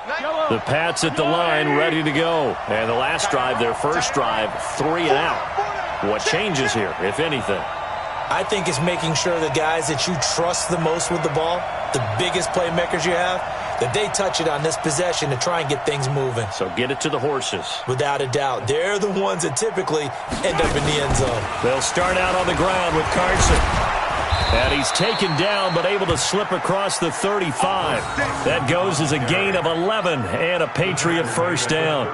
The Pats at the line, ready to go. And the last drive, their first drive, 3 and out. What changes here, if anything? I think it's making sure the guys that you trust the most with the ball, the biggest playmakers you have, that they touch it on this possession to try and get things moving. So get it to the horses. Without a doubt. They're the ones that typically end up in the end zone. They'll start out on the ground with Carson. And he's taken down but able to slip across the 35. That goes as a gain of 11 and a Patriot first down.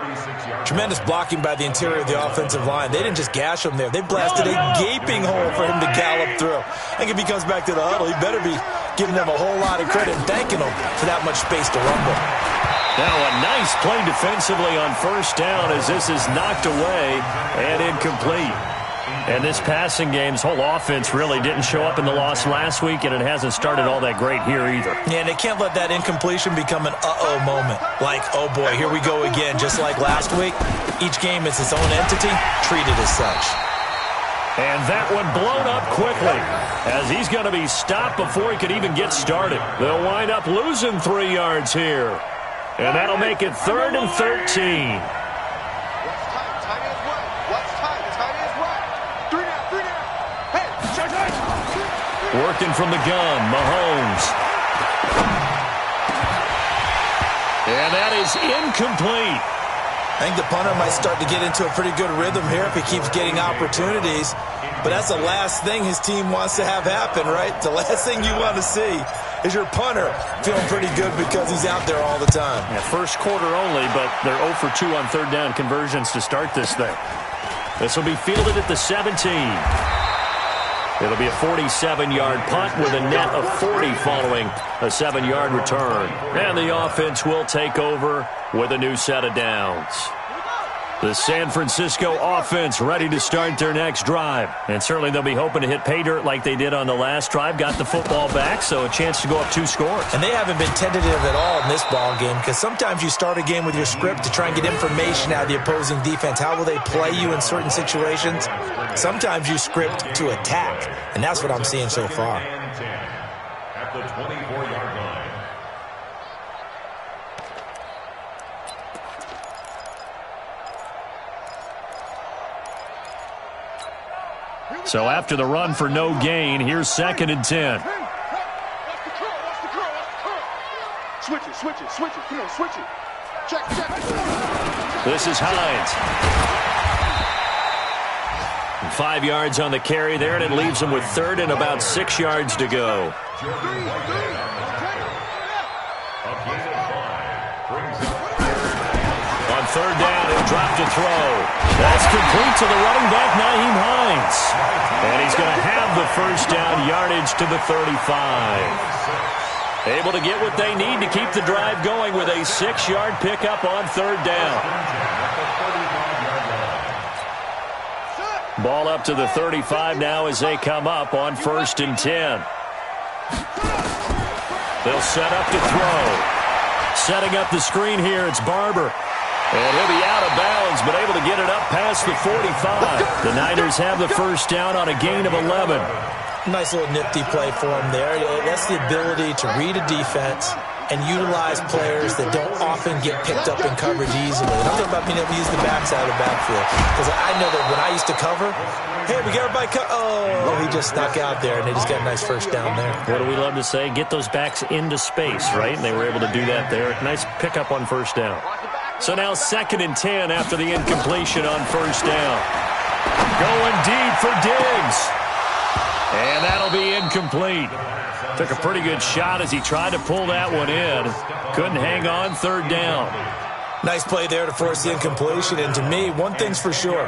Tremendous blocking by the interior of the offensive line. They didn't just gash him there. They blasted a gaping hole for him to gallop through. I think if he comes back to the huddle, he better be giving them a whole lot of credit and thanking them for that much space to rumble. Now a nice play defensively on first down as this is knocked away and incomplete. And this passing game's whole offense really didn't show up in the loss last week, and it hasn't started all that great here either. Yeah, and they can't let that incompletion become an uh-oh moment. Like, oh boy, here we go again. Just like last week, each game is its own entity, treated as such. And that one blown up quickly as he's going to be stopped before he could even get started. They'll wind up losing 3 yards here. And that'll make it 3rd and 13. Working from the gun, Mahomes. And that is incomplete. I think the punter might start to get into a pretty good rhythm here if he keeps getting opportunities. But that's the last thing his team wants to have happen, right? The last thing you want to see is your punter feeling pretty good because he's out there all the time. Yeah, first quarter only, but they're 0 for 2 on third down conversions to start this thing. This will be fielded at the 17. It'll be a 47-yard punt with a net of 40 following a 7-yard return. And the offense will take over with a new set of downs. The San Francisco offense ready to start their next drive. And certainly they'll be hoping to hit pay dirt like they did on the last drive. Got the football back, so a chance to go up 2 scores. And they haven't been tentative at all in this ball game because sometimes you start a game with your script to try and get information out of the opposing defense. How will they play you in certain situations? Sometimes you script to attack, and that's what I'm seeing so far. At the 24-yard line. So after the run for no gain, here's 2nd and 10. Switch it. Come on, switch it. Check. This is Hines. 5 yards on the carry there, and it leaves them with 3rd and about 6 yards to go. On 3rd down, he'll drop to throw. That's complete to the running back, Nyheim Hines. And he's going to have the first down yardage to the 35. Able to get what they need to keep the drive going with a 6-yard pickup on 3rd down. Ball up to the 35 now as they come up on 1st and 10. They'll set up to throw. Setting up the screen here, it's Barber. And he'll be out of bounds, but able to get it up past the 45. The Niners have the first down on a gain of 11. Nice little nifty play for him there. That's the ability to read a defense and utilize players that don't often get picked up in coverage easily. And I'm talking about being able to use the backside of the backfield. Because I know that when I used to cover, hey, we got everybody oh, he just snuck out there, and they just got a nice first down there. What do we love to say? Get those backs into space, right? And they were able to do that there. Nice pickup on first down. So now 2nd and 10 after the incompletion on first down. Going deep for Diggs. And that'll be incomplete. Took a pretty good shot as he tried to pull that one in. Couldn't hang on 3rd down. Nice play there to force the incompletion. And to me, one thing's for sure.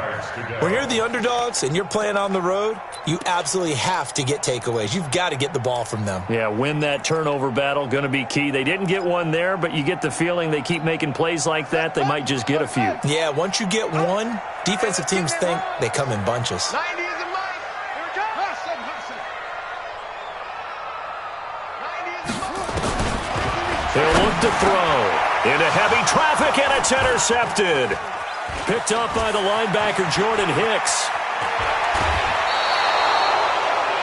When you're the underdogs and you're playing on the road, you absolutely have to get takeaways. You've got to get the ball from them. Yeah, win that turnover battle, going to be key. They didn't get one there, but you get the feeling they keep making plays like that, they might just get a few. Yeah, once you get one, defensive teams think they come in bunches. He'll look to throw. Into heavy traffic, and it's intercepted. Picked up by the linebacker, Jordan Hicks.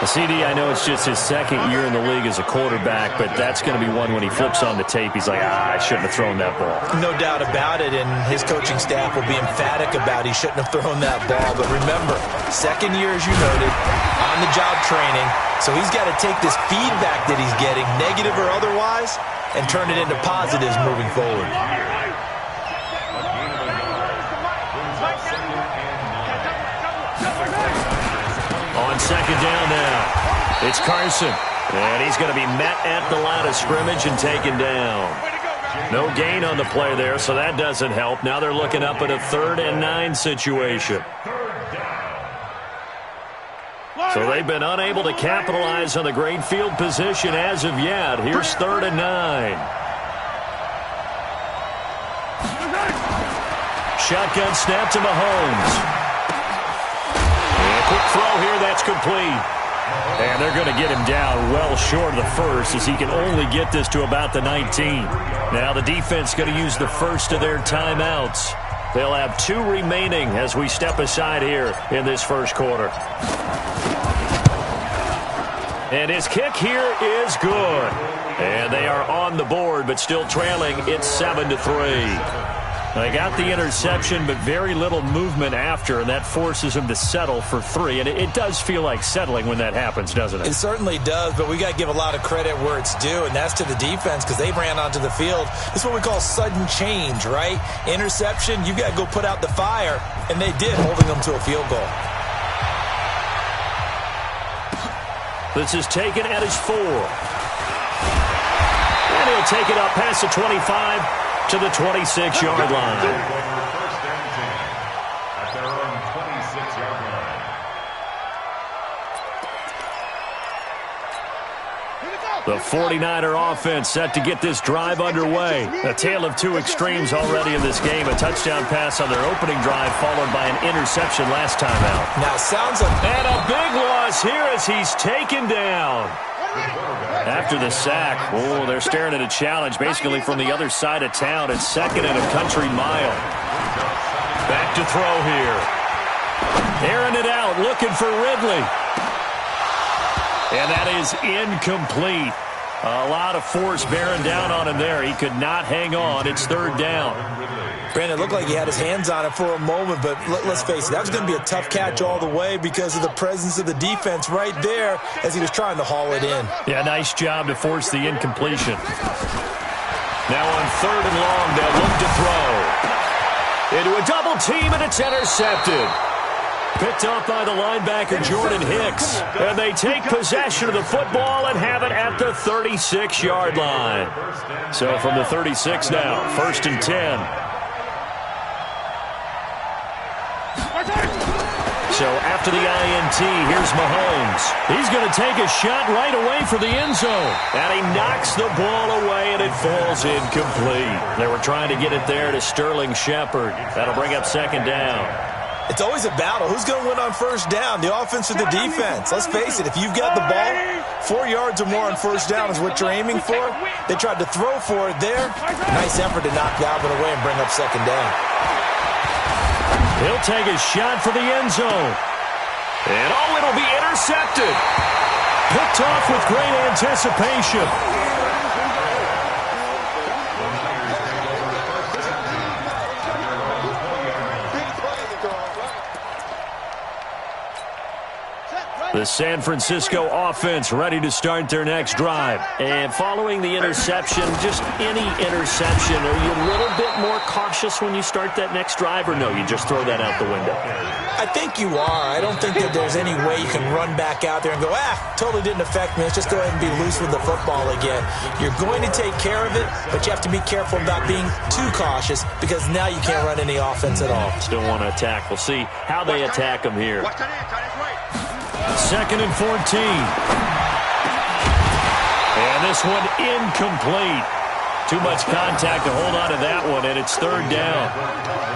CD, I know it's just his second year in the league as a quarterback, but that's going to be one when he flips on the tape, he's like, I shouldn't have thrown that ball. No doubt about it, and his coaching staff will be emphatic about he shouldn't have thrown that ball. But remember, second year, as you noted, on-the-job training, so he's got to take this feedback that he's getting, negative or otherwise, and turn it into positives moving forward. On second down now, it's Carson. And he's going to be met at the line of scrimmage and taken down. No gain on the play there, so that doesn't help. Now they're looking up at a 3rd and 9 situation. So they've been unable to capitalize on the great field position as of yet. Here's 3rd and 9. Shotgun snap to Mahomes. Quick throw here, that's complete. And they're going to get him down well short of the first as he can only get this to about the 19. Now the defense going to use the first of their timeouts. They'll have 2 remaining as we step aside here in this first quarter. And his kick here is good. And they are on the board, but still trailing. It's 7-3. They got the interception, but very little movement after, and that forces him to settle for 3. And it does feel like settling when that happens, doesn't it? It certainly does, but we got to give a lot of credit where it's due, and that's to the defense because they ran onto the field. It's what we call sudden change, right? Interception, you got to go put out the fire, and they did, holding them to a field goal. This is taken at his 4. And he'll take it up past the 25 to the 26-yard line. First and 10 at their own 26-yard line. The 49er offense set to get this drive underway. A tale of 2 extremes already in this game. A touchdown pass on their opening drive followed by an interception last time out. Now, sounds like... And a big loss here as he's taken down. After the sack, they're staring at a challenge basically from the other side of town. It's 2nd and a country mile. Back to throw here. Airing it out, looking for Ridley. And that is incomplete. A lot of force bearing down on him there. He could not hang on. It's 3rd down. Brandon, it looked like he had his hands on it for a moment, but let's face it, that was going to be a tough catch all the way because of the presence of the defense right there as he was trying to haul it in. Yeah, nice job to force the incompletion. Now on 3rd and long, they'll look to throw. Into a double team, and it's intercepted. Picked off by the linebacker, Jordan Hicks. And they take possession of the football and have it at the 36-yard line. So from the 36 now, 1st and 10. So after the INT, here's Mahomes. He's going to take a shot right away for the end zone. And he knocks the ball away, and it falls incomplete. They were trying to get it there to Sterling Shepard. That'll bring up 2nd down. It's always a battle. Who's going to win on 1st down, the offense or the defense? Let's face it, if you've got the ball, 4 yards or more on 1st down is what you're aiming for. They tried to throw for it there. Nice effort to knock Galvin away and bring up 2nd down. He'll take a shot for the end zone. And it'll be intercepted. Picked off with great anticipation. The San Francisco offense ready to start their next drive. And following the interception, just any interception, are you a little bit more cautious when you start that next drive, or no, you just throw that out the window? I think you are. I don't think that there's any way you can run back out there and go, totally didn't affect me. Let's just go ahead and be loose with the football again. You're going to take care of it, but you have to be careful about being too cautious because now you can't run any offense at all. Still want to attack. We'll see how they attack them here. 2nd and 14. And this one incomplete. Too much contact to hold on to that one, and it's 3rd down.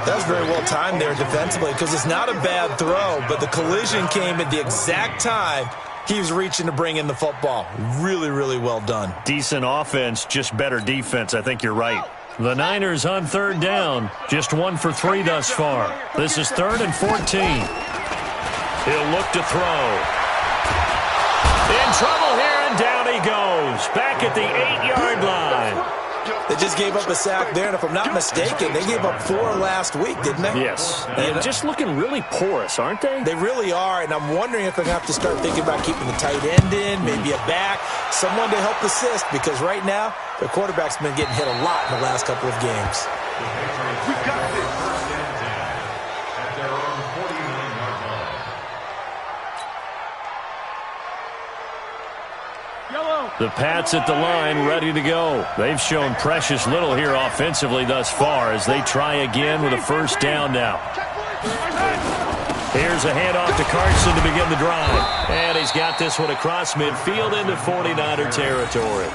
That was very well timed there defensively because it's not a bad throw, but the collision came at the exact time he was reaching to bring in the football. Really, really well done. Decent offense, just better defense. I think you're right. The Niners on 3rd down, just 1 for 3 thus far. This is 3rd and 14. He'll look to throw. in trouble here, and down he goes. Back at the 8-yard line. They just gave up a sack there, and if I'm not mistaken, they gave up 4 last week, didn't they? Yes. And just looking really porous, aren't they? They really are, and I'm wondering if they're going to have to start thinking about keeping the tight end in, maybe a back, someone to help assist, because right now, their quarterback's been getting hit a lot in the last couple of games. We got this. First and 10 at their own 49-yard line. The Pats at the line, ready to go. They've shown precious little here offensively thus far as they try again with a first down now. Here's a handoff to Carson to begin the drive. And he's got this one across midfield into 49er territory.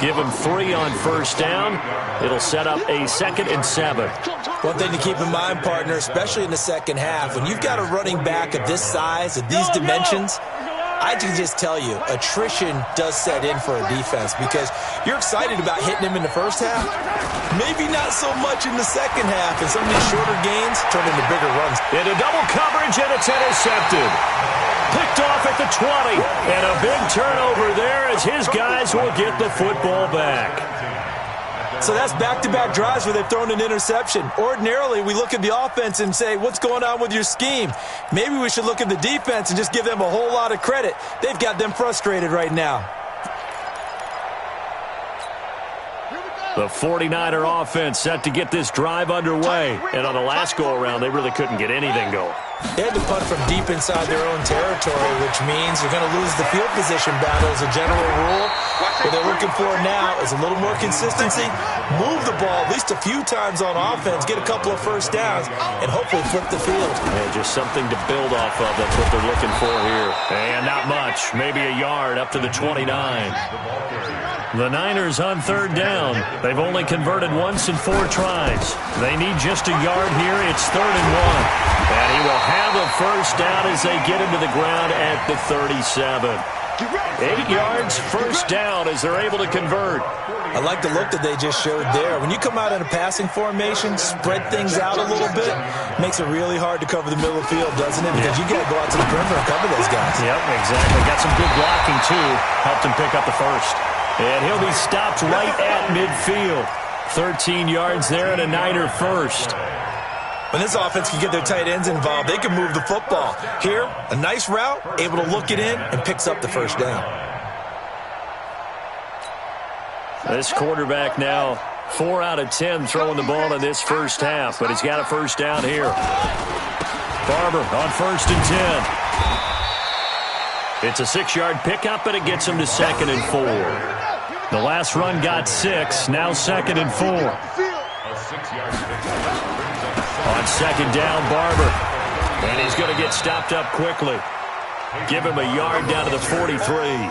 Give him 3 on first down. It'll set up a 2nd and 7. One thing to keep in mind, partner, especially in the second half, when you've got a running back of this size, of these dimensions, I can just tell you, attrition does set in for a defense because you're excited about hitting him in the first half. Maybe not so much in the second half, and some of these shorter gains turn into bigger runs. Into double coverage, and it's intercepted. Picked off at the 20, and a big turnover there as his guys will get the football back. So that's back-to-back drives where they've thrown an interception. Ordinarily, we look at the offense and say, what's going on with your scheme? Maybe we should look at the defense and just give them a whole lot of credit. They've got them frustrated right now. The 49er offense set to get this drive underway. And on the last go-around, they really couldn't get anything going. They had to punt from deep inside their own territory, which means they're going to lose the field position battle as a general rule. What they're looking for now is a little more consistency, move the ball at least a few times on offense, get a couple of first downs, and hopefully flip the field. Yeah, just something to build off of. That's what they're looking for here. And not much. Maybe a yard up to the 29. The Niners on third down. They've only converted once in 4 tries. They need just a yard here. It's 3rd and 1. And he will have a first down as they get him to the ground at the 37. 8 yards, first down as they're able to convert. I like the look that they just showed there. When you come out in a passing formation, spread things out a little bit, makes it really hard to cover the middle of the field, doesn't it? Because you got to go out to the perimeter and cover those guys. Yep, exactly. Got some good blocking, too. Helped him pick up the first. And he'll be stopped right at midfield. 13 yards there and a Niner first. When this offense can get their tight ends involved, they can move the football. Here, a nice route, able to look it in, and picks up the first down. This quarterback now 4 out of 10 throwing the ball in this first half, but he's got a first down here. Barber on 1st and 10. It's a 6-yard pickup, and it gets him to 2nd and 4. The last run got 6, now 2nd and 4. On 2nd down, Barber. And he's going to get stopped up quickly. Give him a yard down to the 43.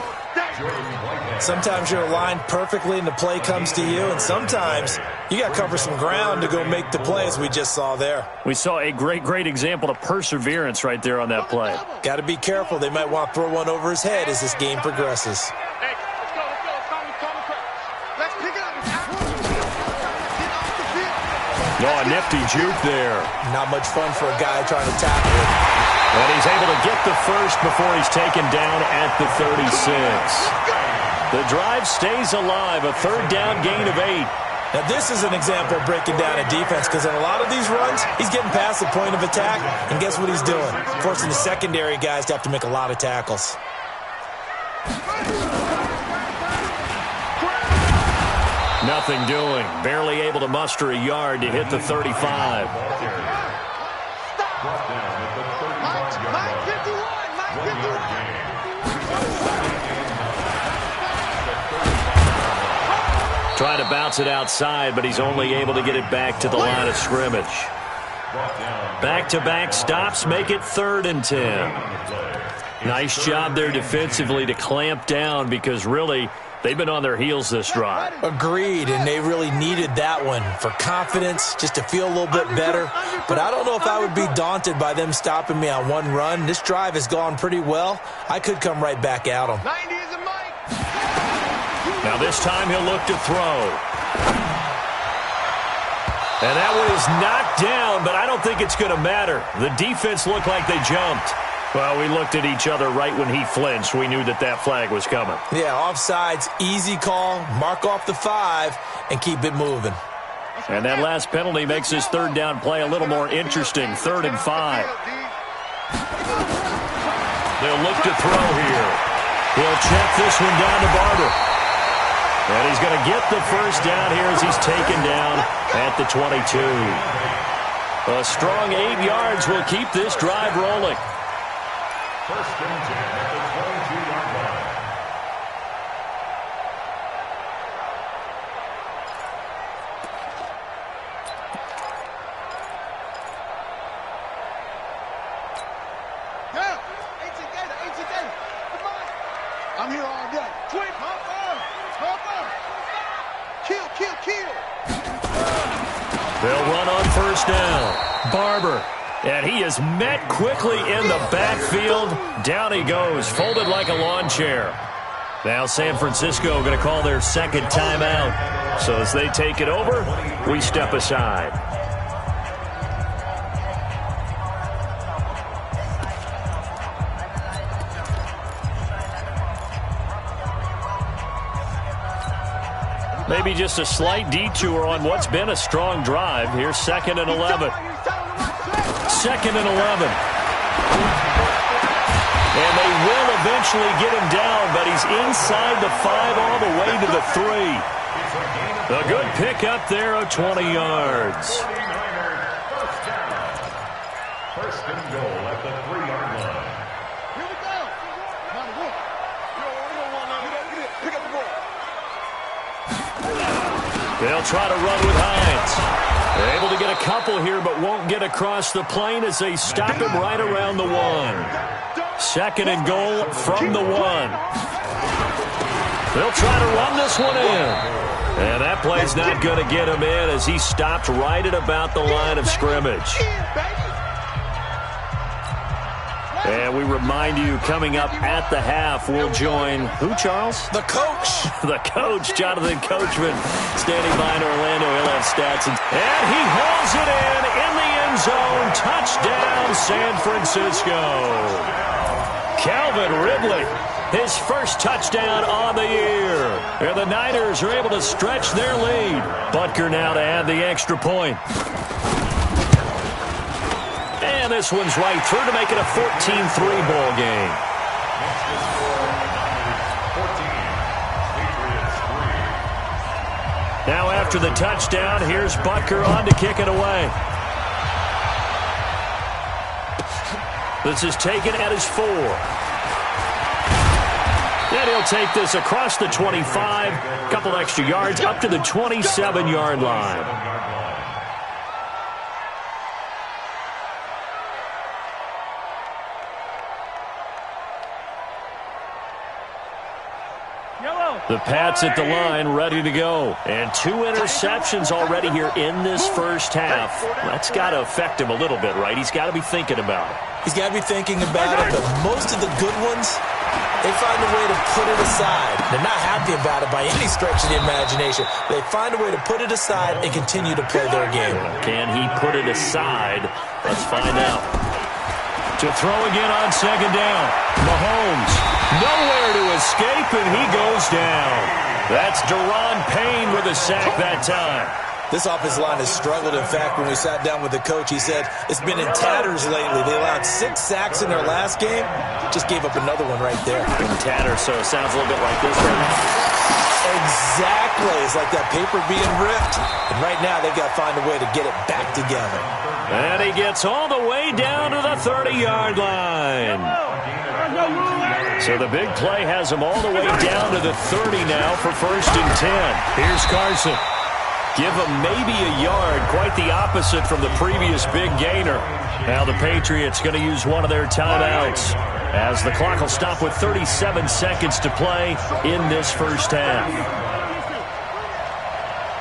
Sometimes you're aligned perfectly and the play comes to you, and sometimes you got to cover some ground to go make the play, as we just saw there. We saw a great example of perseverance right there on that play. Got to be careful. They might want to throw one over his head as this game progresses. Oh, a nifty juke there. Not much fun for a guy trying to tackle it. And he's able to get the first before he's taken down at the 36. The drive stays alive, a 3rd down gain of 8. Now, this is an example of breaking down a defense because in a lot of these runs, he's getting past the point of attack, and guess what he's doing? Forcing the secondary guys to have to make a lot of tackles. Nothing doing. Barely able to muster a yard to hit the 35. Trying to bounce it outside, but he's only able to get it back to the line of scrimmage. Back-to-back stops make it 3rd and 10. Nice job there defensively to clamp down because really they've been on their heels this drive. Agreed, and they really needed that one for confidence, just to feel a little bit better. But I don't know if I would be daunted by them stopping me on one run. This drive has gone pretty well. I could come right back at them. Now this time he'll look to throw. And that one is knocked down, but I don't think it's going to matter. The defense looked like they jumped. Well, we looked at each other right when he flinched. We knew that that flag was coming. Yeah, offsides, easy call, mark off the 5, and keep it moving. And that last penalty makes his third down play a little more interesting. 3rd and 5. They'll look to throw here. He'll check this one down to Barber. And he's going to get the first down here as he's taken down at the 22. A strong 8 yards will keep this drive rolling. First and 10 at the 22-yard line. Yeah, ATK, come on. I'm here all day. Quick, hop on. Kill. They'll run on first down. Barber. And he is met quickly in the backfield. Down he goes, folded like a lawn chair. Now San Francisco going to call their second timeout. So as they take it over, we step aside. Maybe just a slight detour on what's been a strong drive. Here's 2nd and 11. 2nd and 11. And they will eventually get him down, but he's inside the 5 all the way to the 3. A good pickup there of 20 yards. First and goal at the 3-yard line. Here we go. You don't want nothing. Pick up the ball. They'll try to run with Hines. They're able to get a couple here, but won't get across the plane as they stop him right around the 1. 2nd and goal from the 1. They'll try to run this one in. And that play's not going to get him in as he stopped right at about the line of scrimmage. And we remind you, coming up at the half, we'll join who, Charles? The coach. The coach, Jonathan Coachman, standing by in Orlando. He'll have stats. And he hauls it in the end zone. Touchdown, San Francisco. Calvin Ridley, his first touchdown on the year. And the Niners are able to stretch their lead. Butker now to add the extra point. And this one's right through to make it a 14-3 ball game. Now after the touchdown, here's Butker on to kick it away. This is taken at his 4. And he'll take this across the 25, a couple extra yards, up to the 27-yard line. The Pats at the line, ready to go. And 2 interceptions already here in this first half. That's got to affect him a little bit, right? He's got to be thinking about it. He's got to be thinking about it, but most of the good ones, they find a way to put it aside. They're not happy about it by any stretch of the imagination. They find a way to put it aside and continue to play their game. Can he put it aside? Let's find out. To throw again on second down. Mahomes, nowhere to escape, and he goes down. That's Daron Payne with a sack that time. This offensive line has struggled. In fact, when we sat down with the coach, he said it's been in tatters lately. They allowed 6 sacks in their last game. Just gave up another one right there. In tatters, so it sounds a little bit like this right Exactly. It's like that paper being ripped. And right now, they've got to find a way to get it back together. And he gets all the way down to the 30-yard line. So the big play has him all the way down to the 30 now for 1st and 10. Here's Carson. Give him maybe a yard, quite the opposite from the previous big gainer. Now the Patriots going to use one of their timeouts as the clock will stop with 37 seconds to play in this first half.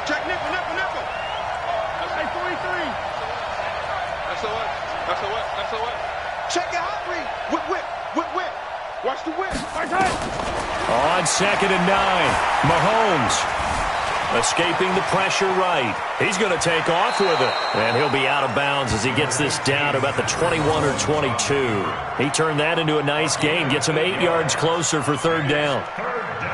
Check nickel. That's 43. That's a what? Check your hot read. Whip. Watch the whip. On 2nd and 9, Mahomes. Escaping the pressure right. He's going to take off with it. And he'll be out of bounds as he gets this down to about the 21 or 22. He turned that into a nice gain. Gets him 8 yards closer for third down.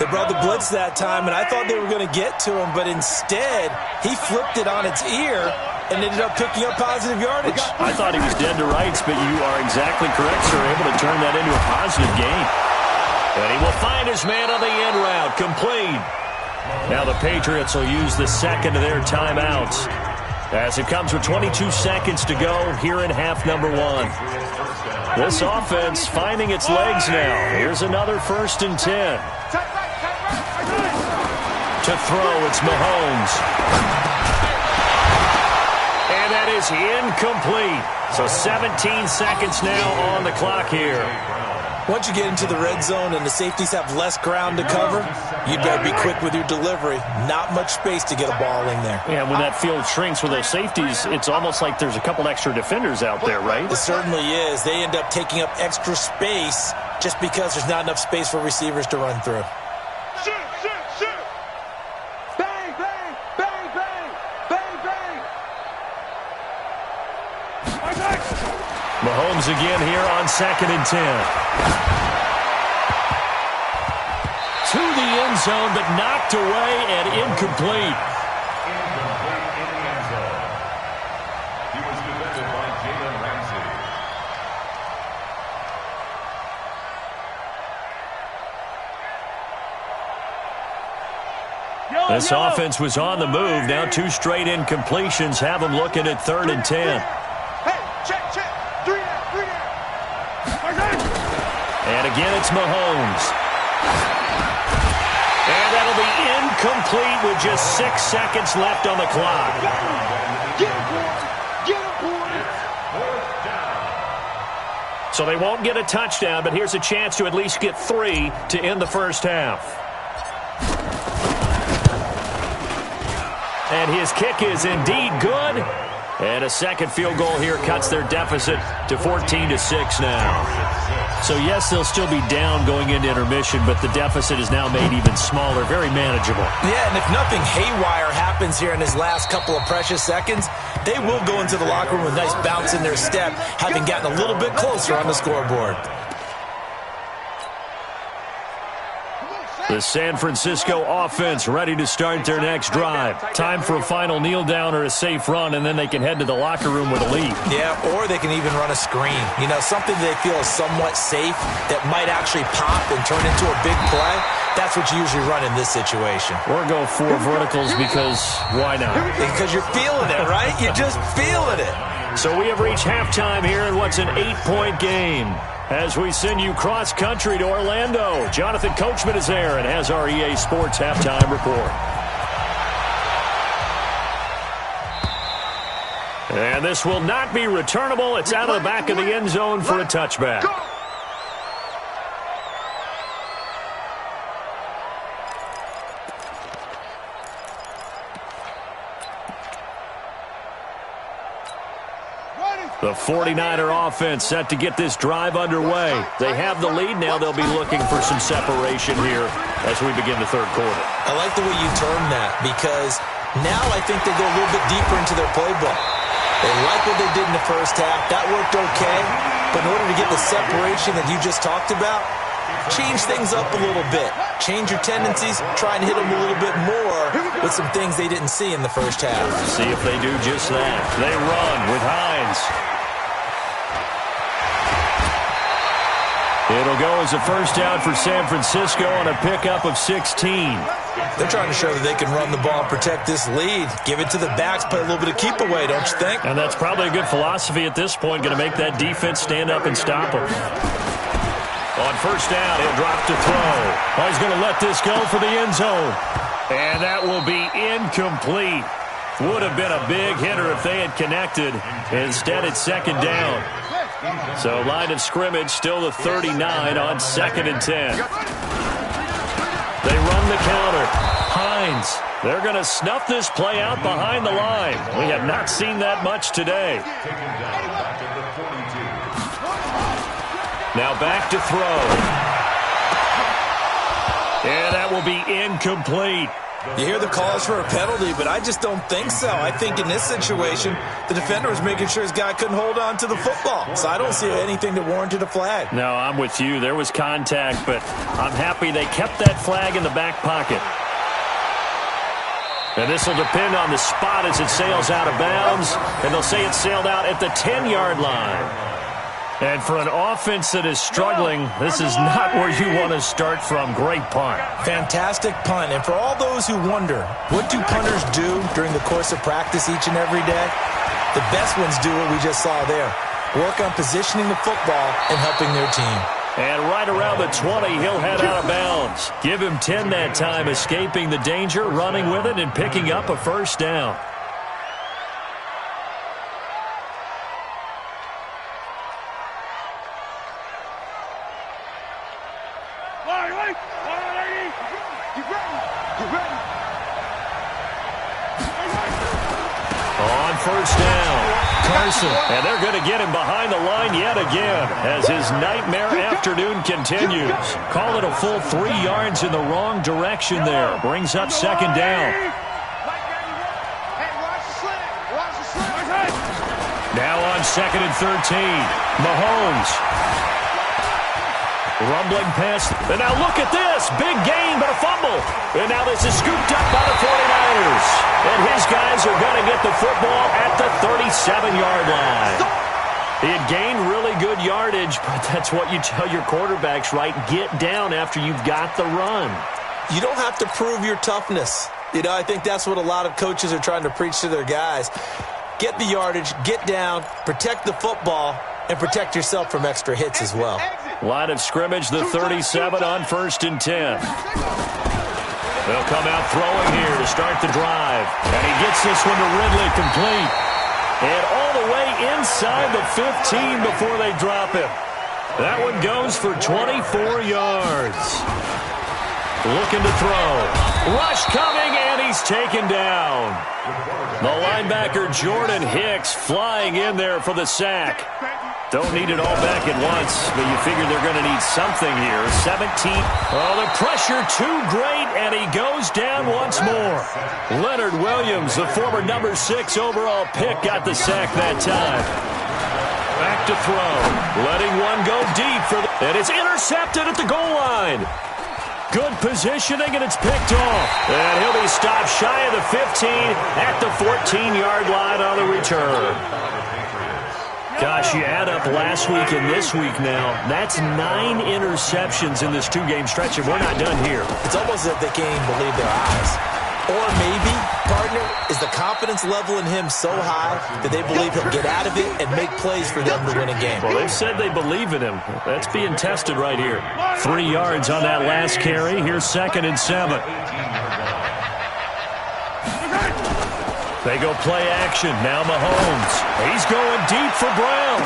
They brought the blitz that time, and I thought they were going to get to him, but instead, he flipped it on its ear and ended up picking up positive yardage. I thought he was dead to rights, but you are exactly correct, sir. Able to turn that into a positive gain. And he will find his man on the end route. Complete. Now the Patriots will use the second of their timeouts as it comes with 22 seconds to go here in half number 1. This offense finding its legs now. Here's another 1st and 10. To throw, it's Mahomes. And that is incomplete. So 17 seconds now on the clock here. Once you get into the red zone and the safeties have less ground to cover, you better be quick with your delivery. Not much space to get a ball in there. Yeah, when that field shrinks with those safeties, it's almost like there's a couple extra defenders out there, right? It certainly is. They end up taking up extra space just because there's not enough space for receivers to run through. Shoot, shoot, shoot. Bang, bang, bang, bang, bang, bang. Mahomes again here on 2nd and 10. To the end zone, but knocked away and incomplete. Incomplete in the end zone. He was defended by Jalen Ramsey. This offense was on the move. Now 2 straight incompletions have them looking at 3rd and 10. Hey, check, check. 3 down, 3 down. And again, it's Mahomes. And that'll be incomplete with just 6 seconds left on the clock. Get him, boy. Get him, boy. So they won't get a touchdown, but here's a chance to at least get 3 to end the first half. And his kick is indeed good. And a second field goal here cuts their deficit to 14-6 now. So, yes, they'll still be down going into intermission, but the deficit is now made even smaller, very manageable. Yeah, and if nothing haywire happens here in his last couple of precious seconds, they will go into the locker room with a nice bounce in their step, having gotten a little bit closer on the scoreboard. The San Francisco offense ready to start their next drive. Time for a final kneel down or a safe run, and then they can head to the locker room with a lead. Yeah, or they can even run a screen. You know, something they feel is somewhat safe that might actually pop and turn into a big play. That's what you usually run in this situation. Or go 4 verticals because why not? Because you're feeling it, right? You're just feeling it. So we have reached halftime here in what's an 8-point game. As we send you cross-country to Orlando, Jonathan Coachman is there and has our EA Sports halftime report. And this will not be returnable. It's out of the back of the end zone for a touchback. The 49er offense set to get this drive underway. They have the lead now. They'll be looking for some separation here as we begin the third quarter. I like the way you term that because now I think they go a little bit deeper into their playbook. They like what they did in the first half. That worked okay. But in order to get the separation that you just talked about, change things up a little bit. Change your tendencies. Try and hit them a little bit more with some things they didn't see in the first half. See if they do just that. They run with Hines. It'll go as a first down for San Francisco on a pickup of 16. They're trying to show that they can run the ball and protect this lead. Give it to the backs, play a little bit of keep away, don't you think? And that's probably a good philosophy at this point, going to make that defense stand up and stop them. On first down, he'll drop to throw. Well, he's going to let this go for the end zone. And that will be incomplete. Would have been a big hitter if they had connected. Instead, it's second down. So line of scrimmage still the 39 on 2nd and 10. They run the counter. Hines, they're going to snuff this play out behind the line. We have not seen that much today. Now back to throw. And that will be incomplete. You hear the calls for a penalty, but I just don't think so. I think in this situation, the defender was making sure his guy couldn't hold on to the football. So I don't see anything that warranted a flag. No, I'm with you. There was contact, but I'm happy they kept that flag in the back pocket. And this will depend on the spot as it sails out of bounds. And they'll say it sailed out at the 10-yard line. And for an offense that is struggling, this is not where you want to start from. Great punt. Fantastic punt. And for all those who wonder, what do punters do during the course of practice each and every day? The best ones do what we just saw there. Work on positioning the football and helping their team. And right around the 20, he'll head out of bounds. Give him 10 that time, escaping the danger, running with it, and picking up a first down. On first down, Carson. And they're going to get him behind the line yet again as his nightmare afternoon continues. Call it a full 3 yards in the wrong direction there. Brings up second down. Now on second and 13, Mahomes. Rumbling past. And now look at this. Big gain, but a fumble. And now this is scooped up by the 49ers. And his guys are going to get the football at the 37-yard line. He had gained really good yardage, but that's what you tell your quarterbacks, right? Get down after you've got the run. You don't have to prove your toughness. You know, I think that's what a lot of coaches are trying to preach to their guys. Get the yardage, get down, protect the football, and protect yourself from extra hits as well. Line of scrimmage, the 37 on first and 10. They'll come out throwing here to start the drive. And he gets this one to Ridley complete. And all the way inside the 15 before they drop him. That one goes for 24 yards. Looking to throw. Rush coming, and he's taken down. The linebacker, Jordan Hicks, flying in there for the sack. Don't need it all back at once, but you figure they're going to need something here. 17. Oh, the pressure too great, and he goes down once more. Leonard Williams, the former number 6 overall pick, got the sack that time. Back to throw. Letting one go deep and it's intercepted at the goal line. Good positioning, and it's picked off. And he'll be stopped shy of the 15 at the 14-yard line on the return. Gosh, you add up last week and this week now. That's 9 interceptions in this 2-game stretch, and we're not done here. It's almost as if they can't even believe their eyes. Or maybe, partner, is the confidence level in him so high that they believe he'll get out of it and make plays for them to win a game. Well, they've said they believe in him. That's being tested right here. 3 yards on that last carry. Here's second and 7. They go play action. Now Mahomes. He's going deep for Brown.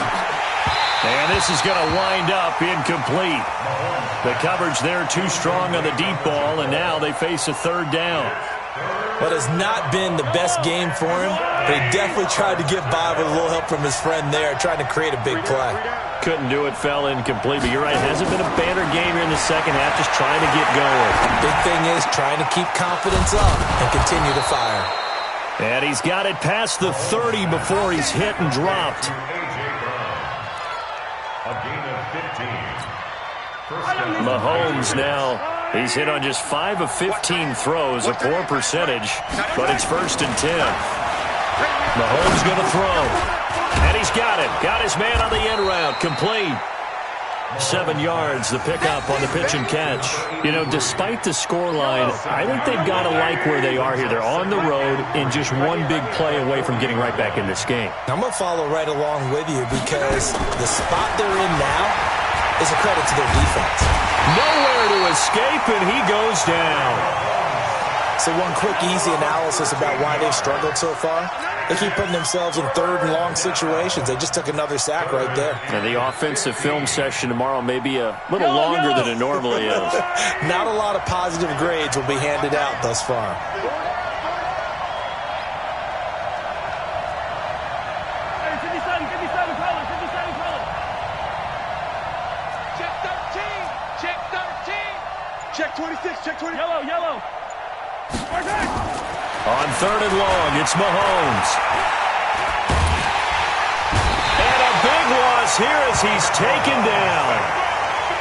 And this is going to wind up incomplete. The coverage there too strong on the deep ball, and now they face a third down. Well, it has not been the best game for him, but he definitely tried to get by with a little help from his friend there, trying to create a big play. Couldn't do it, fell incomplete, but you're right. It hasn't been a banner game here in the second half, just trying to get going. Big thing is trying to keep confidence up and continue to fire. And he's got it past the 30 before he's hit and dropped. A gain of 15. Mahomes now, he's hit on just 5 of 15 throws, a poor percentage, but it's first and 10. Mahomes going to throw. And he's got it. Got his man on the end route. Complete. 7 yards, the pickup on the pitch and catch. You know, despite the scoreline, I think they've got to like where they are here. They're on the road and just one big play away from getting right back in this game. I'm going to follow right along with you because the spot they're in now is a credit to their defense. Nowhere to escape, and he goes down. So one quick, easy analysis about why they've struggled so far. They keep putting themselves in third and long situations. They just took another sack right there. And the offensive film session tomorrow may be a little longer than it normally is. Not a lot of positive grades will be handed out thus far. Check 26, check 20. Yellow. On 3rd and long, it's Mahomes. And a big loss here as he's taken down.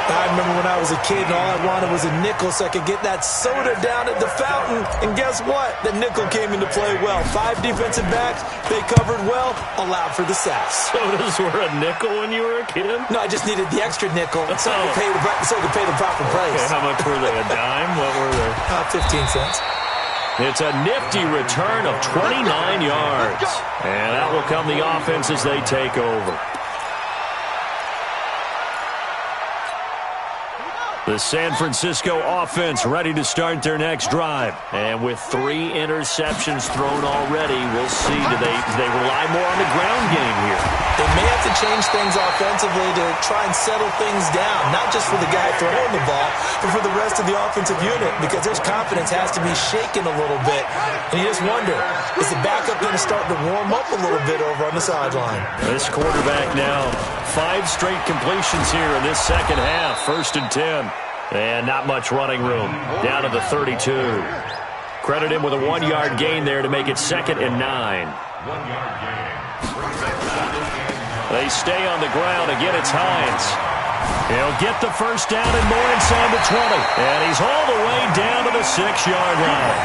I remember when I was a kid and all I wanted was a nickel so I could get that soda down at the fountain. And guess what? The nickel came into play well. 5 defensive backs, they covered well, allowed for the sacks. Sodas were a nickel when you were a kid? No, I just needed the extra nickel so I could pay the proper price. Okay, how much were they? A dime? What were they? 15 cents. It's a nifty return of 29 yards. And that will come the offense as they take over. The San Francisco offense ready to start their next drive. And with 3 interceptions thrown already, we'll see. Do they rely more on the ground game here? They may have to change things offensively to try and settle things down, not just for the guy throwing the ball, but for the rest of the offensive unit, because their confidence has to be shaken a little bit. And you just wonder, is the backup going to start to warm up a little bit over on the sideline? This quarterback now, 5 straight completions here in this second half, 1st and 10. And not much running room, down to the 32. Credit him with a 1-yard gain there to make it 2nd and 9. 1-yard gain. They stay on the ground. Again, it's Hines. He'll get the first down and more inside the 20. And he's all the way down to the 6-yard line.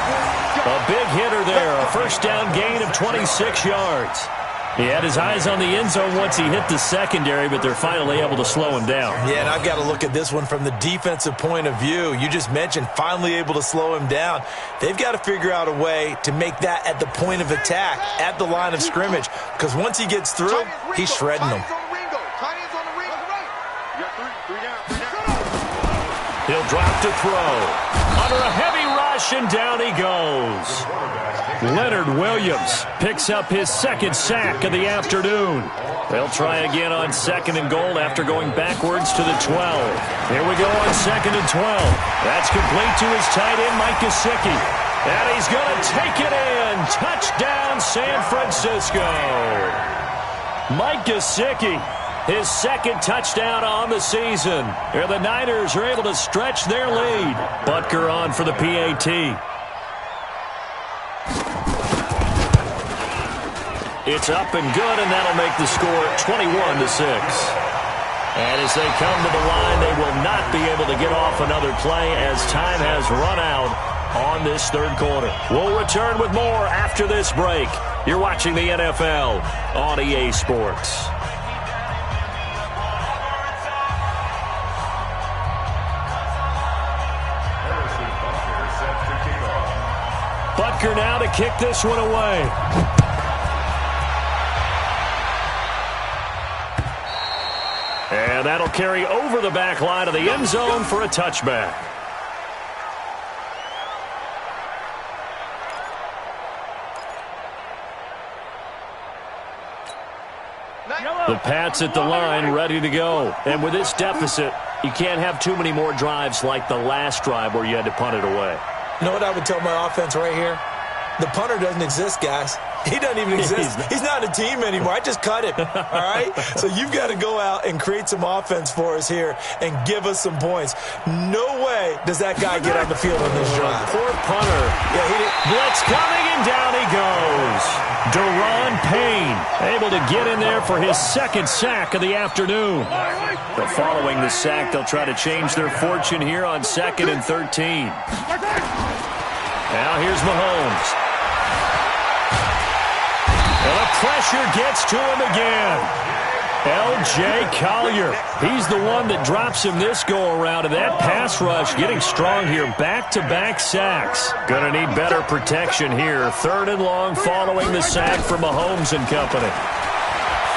A big hitter there, a first down gain of 26 yards. He had his eyes on the end zone once he hit the secondary, but they're finally able to slow him down. Yeah, and I've got to look at this one from the defensive point of view. You just mentioned finally able to slow him down. They've got to figure out a way to make that at the point of attack, at the line of scrimmage, because once he gets through, he's shredding them. He'll drop to throw. Under a heavy rush, and down he goes. Leonard Williams picks up his 2nd sack of the afternoon. They'll try again on 2nd and goal after going backwards to the 12. Here we go on 2nd and 12. That's complete to his tight end, Mike Gesicki. And he's going to take it in. Touchdown, San Francisco. Mike Gesicki, his 2nd touchdown on the season. Here the Niners are able to stretch their lead. Butker on for the PAT. It's up and good, and that'll make the score 21-6. And as they come to the line, they will not be able to get off another play as time has run out on this 3rd quarter. We'll return with more after this break. You're watching the NFL on EA Sports. Butker now to kick this one away. And that'll carry over the back line of the end zone for a touchback. The Pats at the line ready to go. And with this deficit, you can't have too many more drives like the last drive where you had to punt it away. You know what I would tell my offense right here? The punter doesn't exist, guys. He doesn't even exist. He's not a team anymore. I just cut him, all right? So you've got to go out and create some offense for us here and give us some points. No way does that guy get on the field on this drive. Poor punter. Yeah, blitz coming, and down he goes. Deron Payne able to get in there for his 2nd sack of the afternoon. But following the sack, they'll try to change their fortune here on 2nd and 13. Now here's Mahomes. And the pressure gets to him again. L.J. Collier. He's the one that drops him this go-around. And that pass rush getting strong here. Back-to-back sacks. Gonna need better protection here. 3rd and long following the sack from Mahomes and company.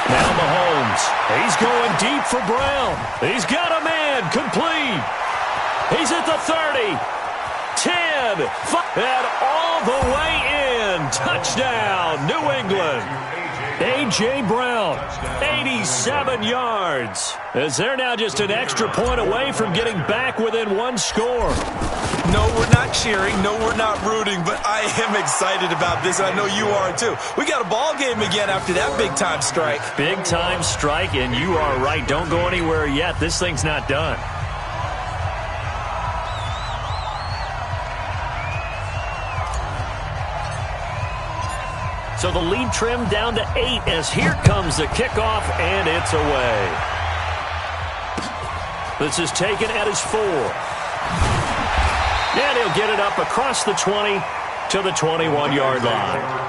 Now Mahomes. He's going deep for Brown. He's got a man. Complete. He's at the 30. 10, 5, and all the way in. Touchdown, New England. A.J. Brown, 87 yards. As they're now just an extra point away from getting back within 1 score. No, we're not cheering. No, we're not rooting, but I am excited about this. I know you are too. We got a ball game again after that big-time strike. Big-time strike, and you are right. Don't go anywhere yet. This thing's not done. So the lead trimmed down to 8 as here comes the kickoff, and it's away. This is taken at his 4. And he'll get it up across the 20 to the 21-yard line.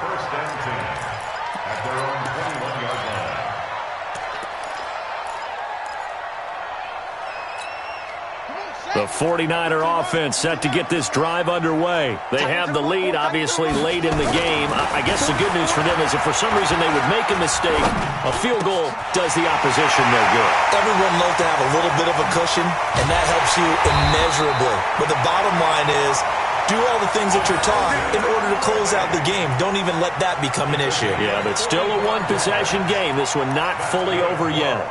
The 49er offense set to get this drive underway. They have the lead, obviously, late in the game. I guess the good news for them is if for some reason they would make a mistake, a field goal does the opposition no good. Everyone loves to have a little bit of a cushion, and that helps you immeasurably. But the bottom line is, do all the things that you're taught in order to close out the game. Don't even let that become an issue. Yeah, but still a one-possession game. This one not fully over yet.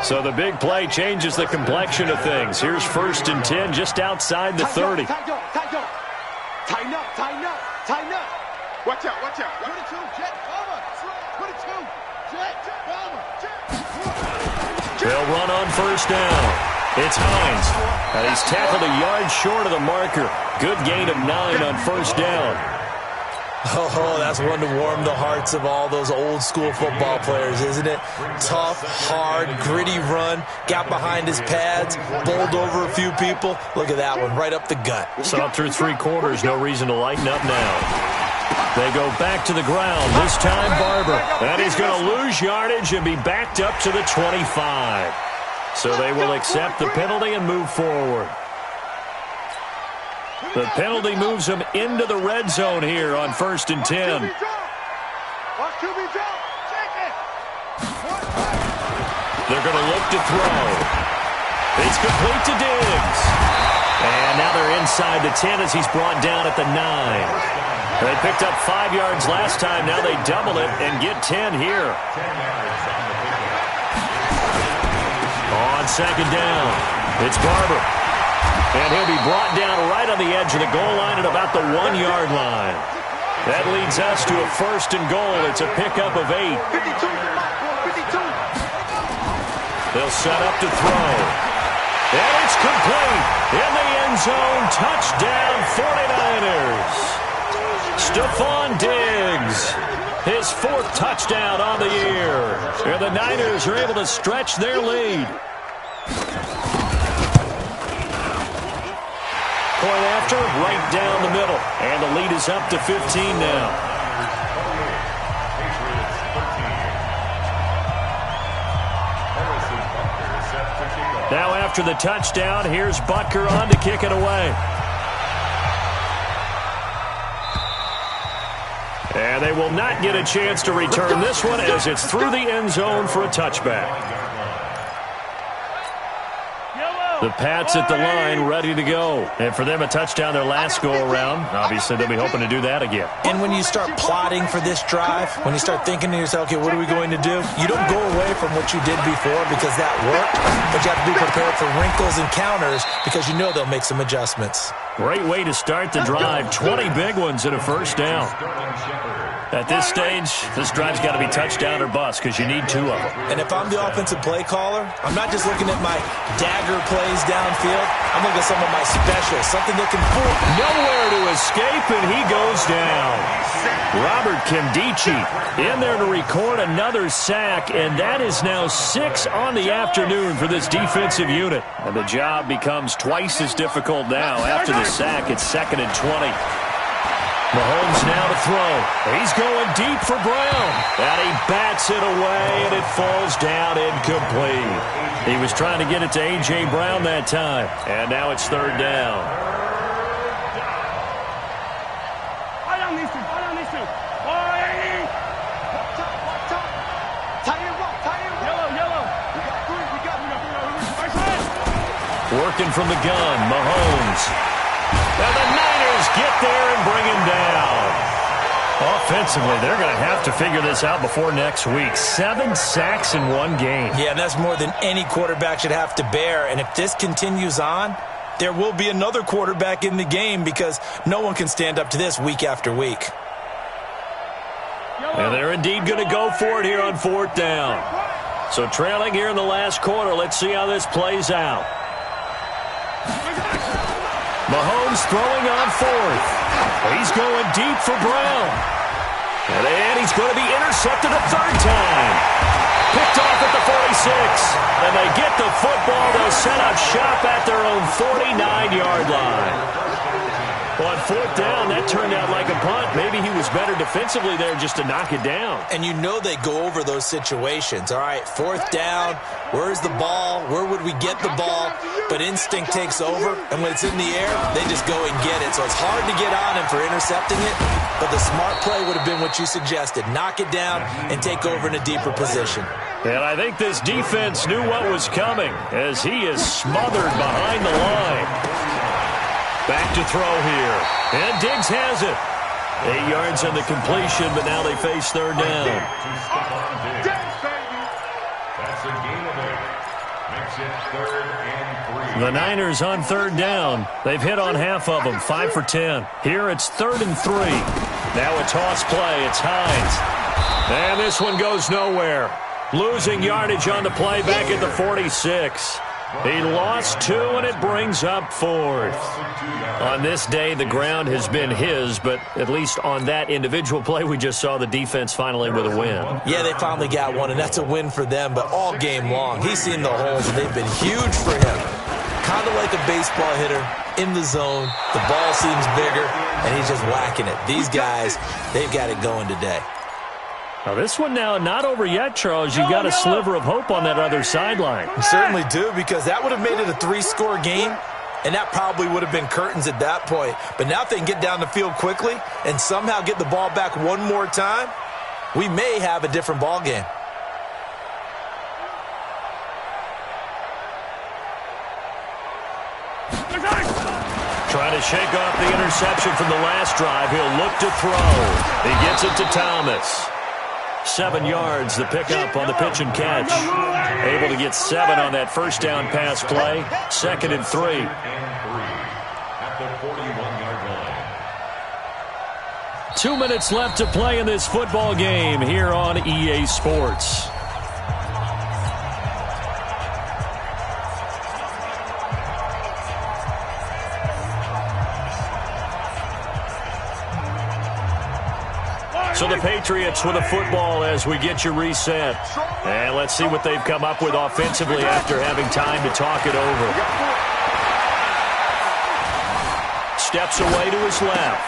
So the big play changes the complexion of things. Here's 1st and 10 just outside the 30. Tighten up. Watch out. 22, jet, bomber. 22, jet, bomber. They'll run on 1st down. It's Hines. And he's tackled a yard short of the marker. Good gain of 9 on 1st down. Oh, that's one to warm the hearts of all those old-school football players, isn't it? Tough, hard, gritty run, got behind his pads, bowled over a few people. Look at that one, right up the gut. Saw through 3 quarters, no reason to lighten up now. They go back to the ground, this time Barber. And he's going to lose yardage and be backed up to the 25. So they will accept the penalty and move forward. The penalty moves them into the red zone here on 1st and 10. They're going to look to throw. It's complete to Diggs. And now they're inside the 10 as he's brought down at the 9. They picked up 5 yards last time. Now they double it and get 10 here. On 2nd down, it's Barber. And he'll be brought down right on the edge of the goal line at about the 1-yard line. That leads us to a 1st and goal. It's a pickup of 8. They'll set up to throw. And it's complete. In the end zone, touchdown 49ers. Stephon Diggs, his 4th touchdown on the year. And the Niners are able to stretch their lead. Point after, right down the middle. And the lead is up to 15 now. Now after the touchdown, here's Butker on to kick it away. And they will not get a chance to return this one as it's through the end zone for a touchback. The Pats at the line, ready to go. And for them, a touchdown their last go-around. Obviously, they'll be hoping to do that again. And when you start plotting for this drive, when you start thinking to yourself, okay, what are we going to do? You don't go away from what you did before because that worked, but you have to be prepared for wrinkles and counters because you know they'll make some adjustments. Great way to start the drive. 20 big ones and a 1st down. At this stage, this drive's got to be touchdown or bust because you need 2 of them. And if I'm the offensive play caller, I'm not just looking at my dagger plays downfield. I'm looking at some of my specials, something that can fool. Nowhere to escape, and he goes down. Robert Kimdichie in there to record another sack, and that is now 6 on the afternoon for this defensive unit. And the job becomes twice as difficult now. After the sack, it's 2nd and 20. Mahomes now to throw. He's going deep for Brown. And he bats it away, and it falls down incomplete. He was trying to get it to A.J. Brown that time. And now it's 3rd down. Working from the gun, Mahomes. And the Niners get there and bring him down. Offensively, they're going to have to figure this out before next week. 7 sacks in 1 game. Yeah, and that's more than any quarterback should have to bear. And if this continues on, there will be another quarterback in the game because no one can stand up to this week after week. And they're indeed going to go for it here on 4th down. So trailing here in the last quarter, let's see how this plays out. Mahomes throwing on fourth. He's going deep for Brown. And he's going to be intercepted a third time. Picked off at the 46. And they get the football. They'll set up shop at their own 49-yard line. Well, on fourth down, that turned out like a punt. Maybe he was better defensively there just to knock it down. And you know they go over those situations. All right, fourth down, where's the ball? Where would we get the ball? But instinct takes over, and when it's in the air, they just go and get it. So it's hard to get on him for intercepting it, but the smart play would have been what you suggested. Knock it down and take over in a deeper position. And I think this defense knew what was coming as he is smothered behind the line. Back to throw here. And Diggs has it. 8 yards on the completion, but now they face third down. That's a gain of 8. Makes it 3rd and 3. The Niners on third down. They've hit on half of them, 5 for 10. Here it's 3rd and 3. Now a toss play. It's Hines. And this one goes nowhere. Losing yardage on the play back at the 46. He lost 2, and it brings up 4th. On this day, the ground has been his, but at least on that individual play, we just saw the defense finally with a win. Yeah, they finally got one, and that's a win for them, but all game long, he's seen the holes, and they've been huge for him. Kind of like a baseball hitter in the zone. The ball seems bigger, and he's just whacking it. These guys, they've got it going today. Now this one now not over yet, Charles. You've got a sliver of hope on that other sideline. You certainly do, because that would have made it a 3-score game, and that probably would have been curtains at that point. But now if they can get down the field quickly and somehow get the ball back one more time, we may have a different ball game. Trying to shake off the interception from the last drive. He'll look to throw. He gets it to Thomas. 7 yards, the pickup on the pitch and catch. Able to get 7 on that first down pass play. 2nd and 3. At the 41-yard line. 2 minutes left to play in this football game here on EA Sports. So the Patriots with a football as we get you reset. And let's see what they've come up with offensively after having time to talk it over. Steps away to his left.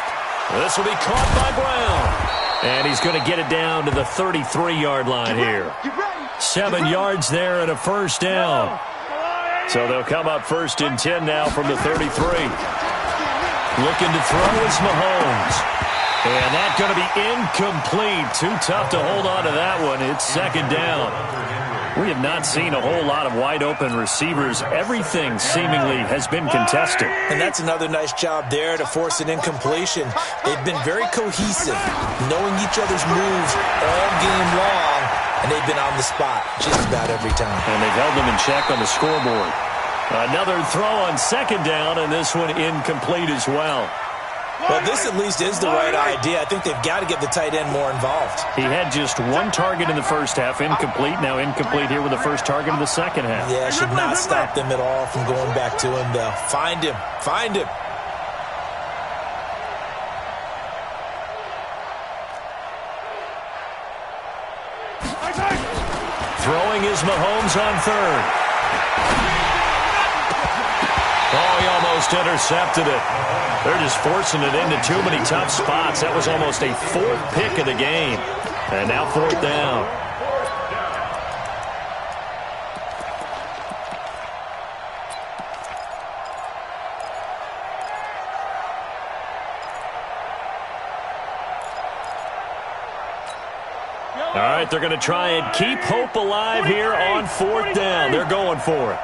This will be caught by Brown. And he's going to get it down to the 33-yard line here. 7 yards there and a first down. So they'll come up 1st and 10 now from the 33. Looking to throw is Mahomes. And that's going to be incomplete. Too tough to hold on to that one. It's 2nd down. We have not seen a whole lot of wide-open receivers. Everything seemingly has been contested. And that's another nice job there to force an incompletion. They've been very cohesive, knowing each other's moves all game long, and they've been on the spot just about every time. And they've held them in check on the scoreboard. Another throw on 2nd down, and this one incomplete as well. Well, this at least is the right idea. I think they've got to get the tight end more involved. He had just 1 target in the first half, incomplete. Now incomplete here with the first target of the second half. Yeah, should not stop them at all from going back to him, though. Find him. Find him. Throwing is Mahomes on 3rd. Oh, he almost intercepted it. They're just forcing it into too many tough spots. That was almost a 4th pick of the game. And now 4th down. All right, they're going to try and keep hope alive here on 4th down. They're going for it.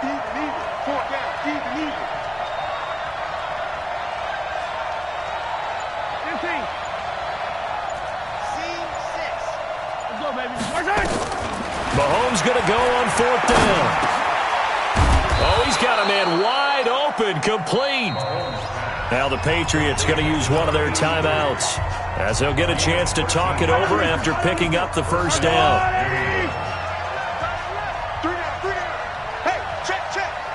Mahomes going to go on 4th down. Oh, he's got a man wide open, complete. Now the Patriots going to use one of their timeouts as they'll get a chance to talk it over after picking up the first down. 3 down, 3 down. Hey, check,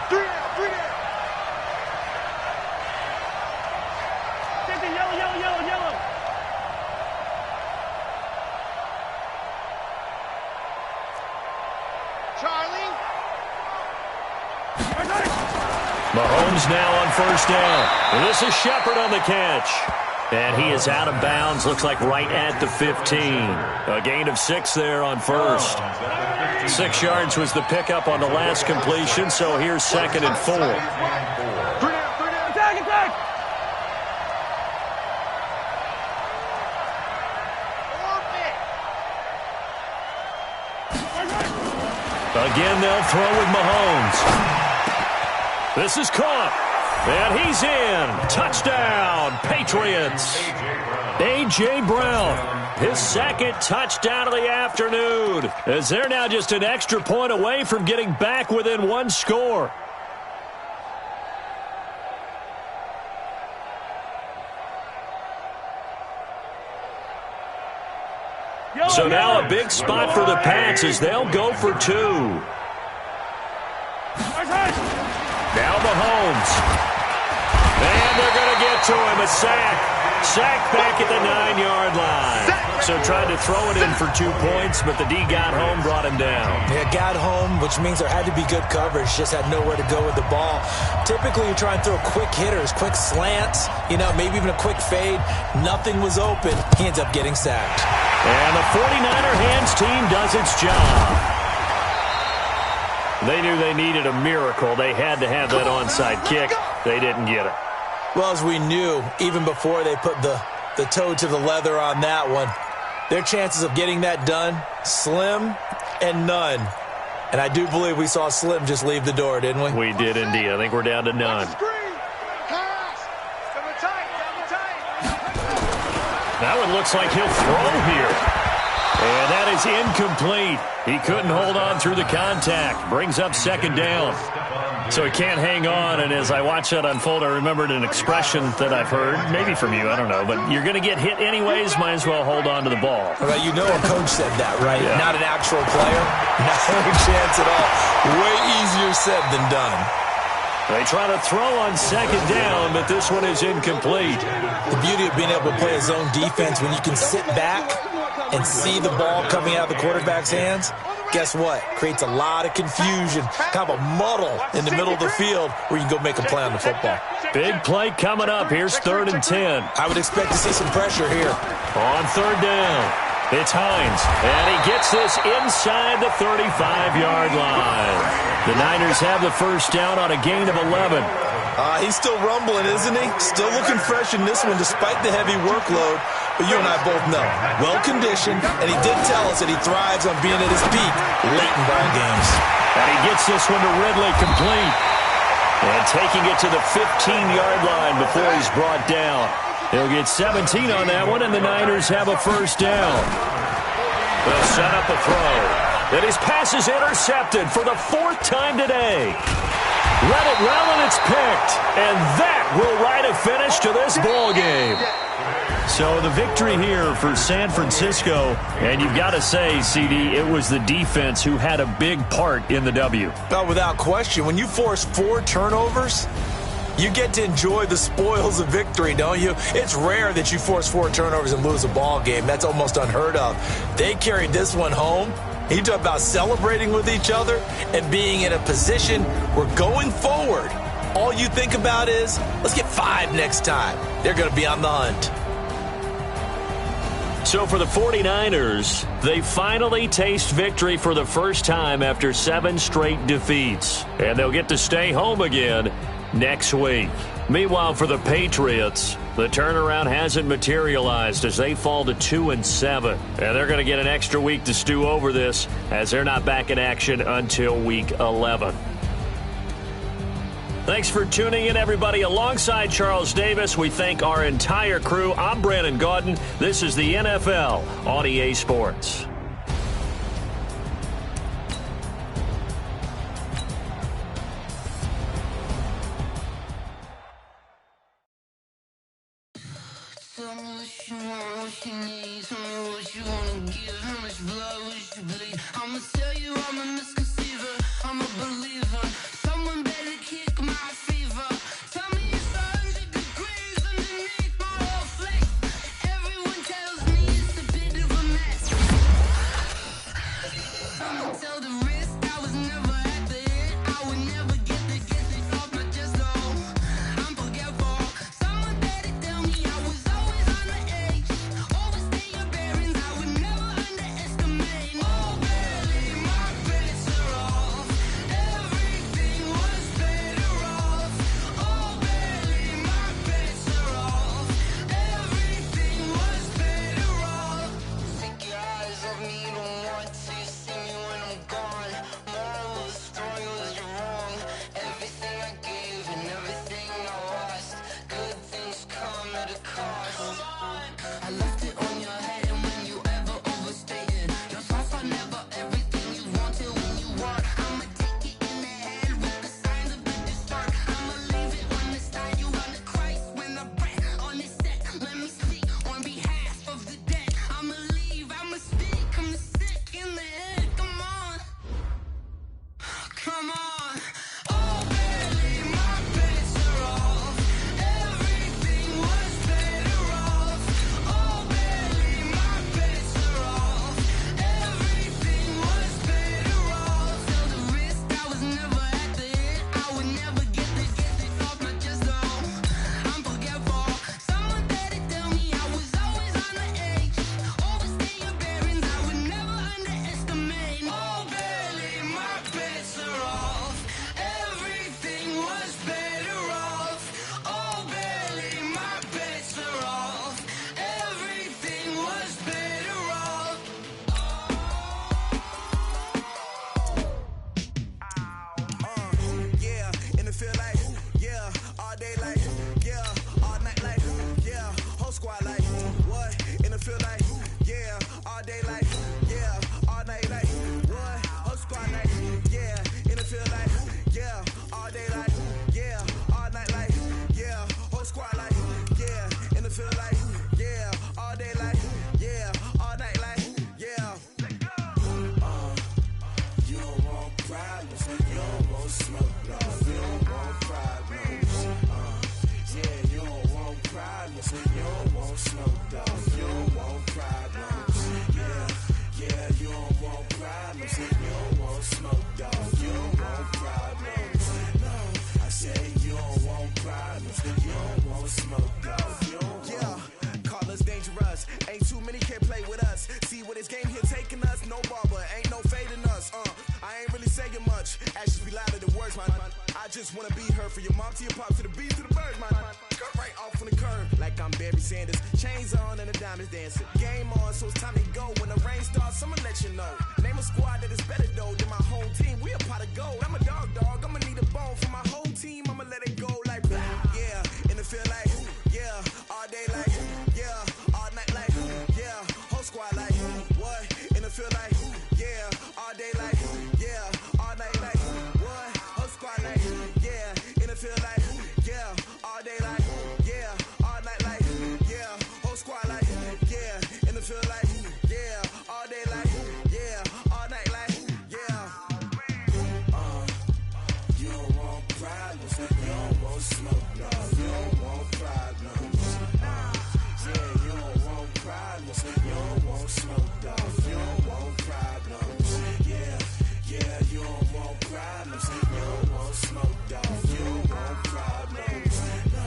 3 down, 3 down. Mahomes now on first down. And this is Shepard on the catch. And he is out of bounds, looks like right at the 15. A gain of 6 there on first. 6 yards was the pickup on the last completion, so here's 2nd and 4. 3 down, attack! Again, they'll throw with Mahomes. This is caught. And he's in. Touchdown, Patriots. A.J. Brown, his 2nd touchdown of the afternoon, as they're now just an extra point away from getting back within 1 score. So now a big spot for the Pats as they'll go for 2. Now Mahomes. And they're going to get to him. A sack. Sack back at the 9-yard line. So tried to throw it in for 2 points, but the D got home, brought him down. Yeah, got home, which means there had to be good coverage. Just had nowhere to go with the ball. Typically, you try and throw quick hitters, quick slants, maybe even a quick fade. Nothing was open. He ends up getting sacked. And the 49er hands team does its job. They knew they needed a miracle. They had to have that onside kick. They didn't get it. Well, as we knew, even before they put the toe to the leather on that one, their chances of getting that done, slim and none. And I do believe we saw Slim just leave the door, didn't we? We did indeed. I think we're down to none. That one looks like he'll throw here. And that is incomplete. He couldn't hold on through the contact. Brings up 2nd down. So he can't hang on, and as I watch that unfold, I remembered an expression that I've heard, maybe from you, I don't know, but you're going to get hit anyways, might as well hold on to the ball. Well, a coach said that, right? Yeah. Not an actual player. Not a chance at all. Way easier said than done. They try to throw on 2nd down, but this one is incomplete. The beauty of being able to play a zone defense when you can sit back and see the ball coming out of the quarterback's hands, guess what? Creates a lot of confusion, kind of a muddle in the middle of the field where you can go make a play on the football. Big play coming up. Here's 3rd and 10. I would expect to see some pressure here. On 3rd down, it's Hines, and he gets this inside the 35-yard line. The Niners have the first down on a gain of 11. He's still rumbling, isn't he? Still looking fresh in this one despite the heavy workload. But you and I both know, well-conditioned, and he did tell us that he thrives on being at his peak late in ball games. And he gets this one to Ridley complete. And taking it to the 15-yard line before he's brought down. He'll get 17 on that one, and the Niners have a first down. They'll set up a throw. And his pass is intercepted for the 4th time today. Let it well, and it's picked. And that will write a finish to this ball game. So the victory here for San Francisco, and you've got to say, CD, it was the defense who had a big part in the W. Oh, without question. When you force 4 turnovers, you get to enjoy the spoils of victory, don't you? It's rare that you force 4 turnovers and lose a ball game. That's almost unheard of. They carried this one home. You talk about celebrating with each other and being in a position where going forward, all you think about is, let's get 5 next time. They're going to be on the hunt. So for the 49ers, they finally taste victory for the first time after 7 straight defeats. And they'll get to stay home again next week. Meanwhile, for the Patriots, the turnaround hasn't materialized as they fall to 2-7. And they're going to get an extra week to stew over this as they're not back in action until week 11. Thanks for tuning in, everybody. Alongside Charles Davis, we thank our entire crew. I'm Brandon Gaudin. This is the NFL on EA Sports. Tell me what you want, what you need. Tell me what you wanna give. How much blood would you bleed? I'ma tell you I'm a misconceiver. I'm a believer. Someone better kick my fever. Tell me it's 100 degrees underneath my whole flesh. Everyone tells me it's a bit of a mess. I'ma tell the risk I was never at the end. I would never get the off my chest. problems. You don't want smoke, dog. You don't want problems. Yeah, you don't want problems. You don't want smoke, dog. You don't want problems. No, I say you don't want problems. You don't want smoke, dog. You don't want. Call us dangerous. Ain't too many can play with us. See what this game here taking us. No barber, ain't no fading us. I ain't really saying much. Actions be louder than words, man. I just wanna be heard. For your mom to your pop to the beat to the bird, man. Cut right off on the curb like I'm Barry Sanders. Chains on and the diamonds dancing. Game on, so it's time to go. When the rain starts, I'ma let you know. Name a squad that is better though than my home team. We a pot of gold. I'm a dog. I'ma need a bone for my whole team. I'ma let it go like yeah. And it feel like yeah. All day like yeah. All night like yeah. Whole squad like what? And it feel like yeah. All day like yeah. All night like what? Whole squad like yeah. And it feel like yeah. All day like yeah. All night like yeah. Whole squad like yeah. And it feel like yeah. All day like yeah. All night like yeah. You don't want problems. You don't want smoke, dog. You don't want problems. Yeah, you don't want problems. You don't want smoke, dog. You don't want problems. Yeah, you don't want problems. You don't want smoke, dog. You don't want problems. No,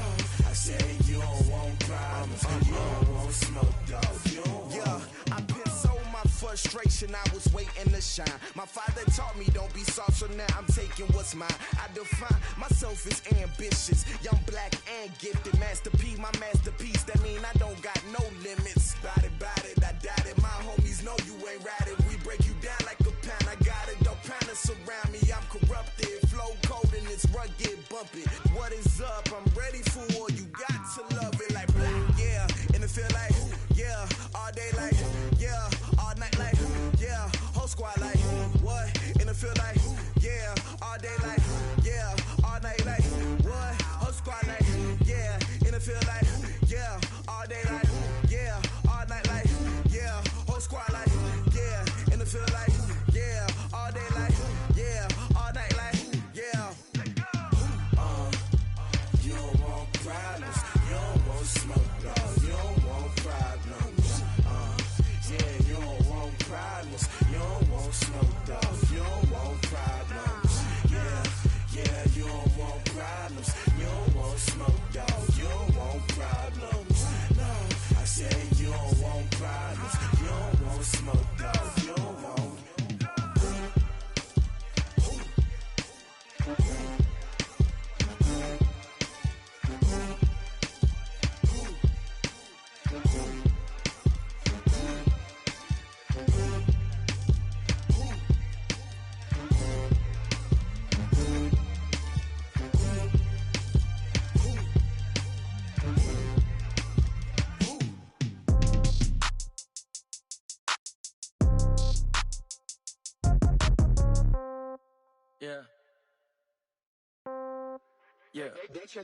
I say you don't want problems. You don't want smoke, dog. You don't want. I pin so my frustration, I was waiting to shine. My father taught me don't be soft, so now I'm taking what's mine. I define myself as ambitious, young, black, and gifted. Master P, my masterpiece, that mean I don't got no limits. Bout it, I doubt it. My homies know you ain't ratted. We break you down like a pound. I got it, don't pound us around me. I'm corrupted, flow cold and it's rugged, bump it. What is up? I'm ready for war. You got to love it like yeah. And it feel like yeah. All day like yeah. All night like yeah. Whole squad like what? And it feel like yeah. All day like yeah. All night like what? Whole squad like yeah. And it feel like yeah. All day like yeah. All night like yeah. Whole squad like yeah. And it feel like yeah. All day like yeah. All night like yeah. You don't want problems. You don't want smoke, dog. You don't want problems. Yeah, you don't want problems. You don't want smoke, dog. You don't want problems. Yeah, you don't want problems. You don't want smoke, dog. You don't want problems. No, I say you don't want problems. You don't want smoke, dog. You don't want. Yeah. Hey,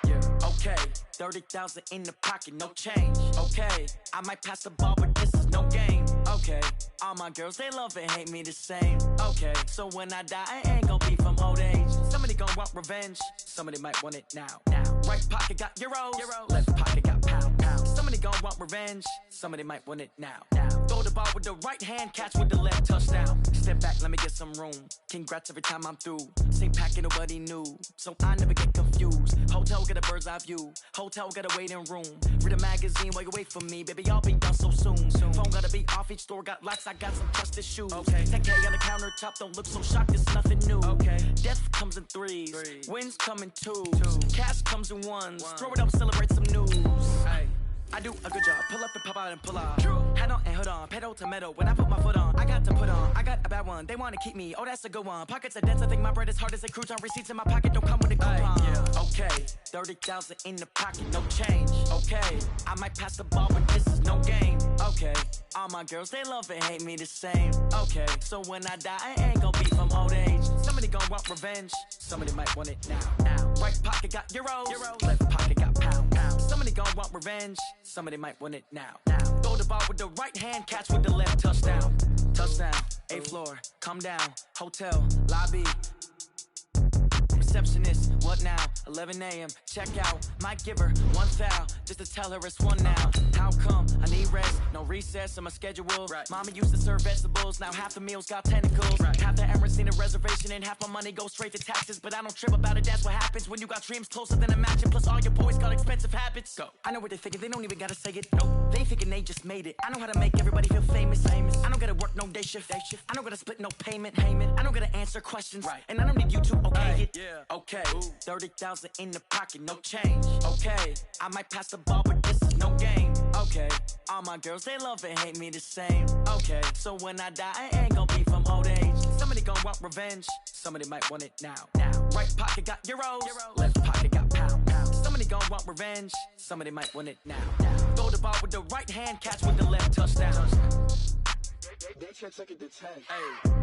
yeah. Okay. 30,000 in the pocket, no change. Okay. I might pass the ball, but this is no game. Okay. All my girls, they love and hate me the same. Okay. So when I die, I ain't gon' be from old age. Somebody gon' want revenge. Somebody might want it now. Right pocket got euros. Left pocket got pound. Somebody gon' want revenge. Somebody might want it now. Throw the ball with the right hand, catch with the left, touchdown. Step back, let me get some room. Congrats every time I'm through. Same packet, nobody knew, so I never get confused. Hotel got a bird's eye view. Hotel got a waiting room. Read a magazine while you wait for me, baby. I'll be done so soon. Phone gotta be off, each store got locks. I got some trusted shoes. Okay. 10K on the countertop, don't look so shocked. It's nothing new. Okay. Death comes in threes. Wins come in twos. Cash comes in ones. Throw it up, celebrate some news. Hey. I do a good job, pull up and pop out and pull out. Head on and hood on, pedal to metal. When I put my foot on, I got to put on. I got a bad one, they wanna keep me. Oh, that's a good one. Pockets are dense, I think my bread is hard as a crouton. Receipts in my pocket don't come with a coupon. Okay, 30,000 in the pocket, no change. Okay, I might pass the ball, but this is no game. Okay, all my girls, they love and hate me the same. Okay, so when I die, I ain't gon' be from old age. Somebody gon' want revenge, somebody might want it now. Right pocket got euros. Left pocket got pound. Somebody gon' want revenge, somebody might want it now. Throw the ball with the right hand, catch with the left, touchdown. Touchdown, 8th floor, come down, hotel, lobby. receptionist. What now? 11 a.m. Check out. Might give her one foul just to tell her it's one now. How come? I need rest. No recess in my schedule. Right. Mama used to serve vegetables. Now half the meals got tentacles. Right. Half the errands need a reservation and half my money goes straight to taxes. But I don't trip about it. That's what happens when you got dreams closer than a match. And plus all your boys got expensive habits. Go. I know what they're thinking. They don't even gotta say it. Nope. They thinking they just made it. I know how to make everybody feel famous. I don't gotta work no day shift. I don't gotta split no payment. I don't gotta answer questions. Right. And I don't need you to okay it. Yeah. Okay. 30,000 in the pocket, no change. Okay. I might pass the ball, but this is no game. Okay. All my girls, they love and hate me the same. Okay. So when I die, I ain't gonna be from old age. Somebody gon' want revenge. Somebody might want it now. Right pocket got euros. Left pocket got pounds. Somebody gon' want revenge. Somebody might want it now. Throw the ball with the right hand, catch with the left, touchdown. They can't take it to 10. Hey.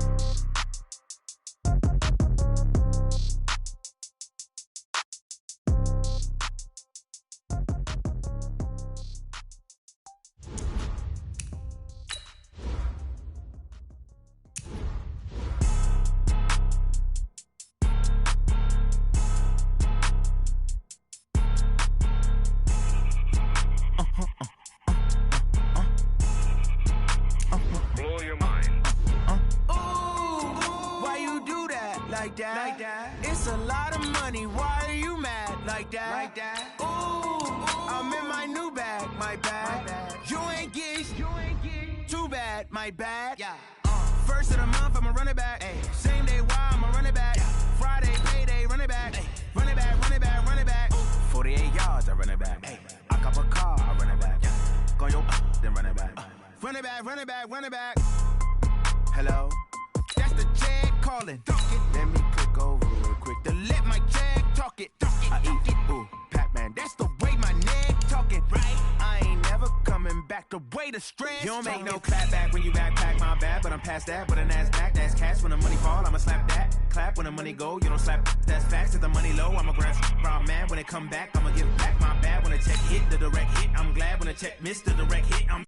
Like that. It's a lot of money. Why are you mad like that? Ooh, I'm in my new bag. My bad. You ain't get too bad. My bad. Yeah. First of the month, I'ma run it back. Ay. Same day, why I'ma run it back. Yeah. Friday, payday, run it back. Ay. Run it back, run it back, run it back. 48 yards, I run it back. Ay. I cop a car, I run it back. Go your then run it back. Run it back, run it back, run it back. Hello? That's the jag calling. Let me click over real quick to let my jag talk it. I eat it, ooh, Pac-Man. That's the way my neck talking. Right? I ain't never coming back the way the stress. You don't make no clap back when you backpack, my bad. But I'm past that with a NASDAQ. That's cash when the money fall. I'ma slap that. Clap when the money go. You don't slap. That's facts. If the money low, I'ma grab raw man. When it come back, I'ma give back my bad. When the check hit, the direct hit. I'm glad when the check missed the direct hit. I'm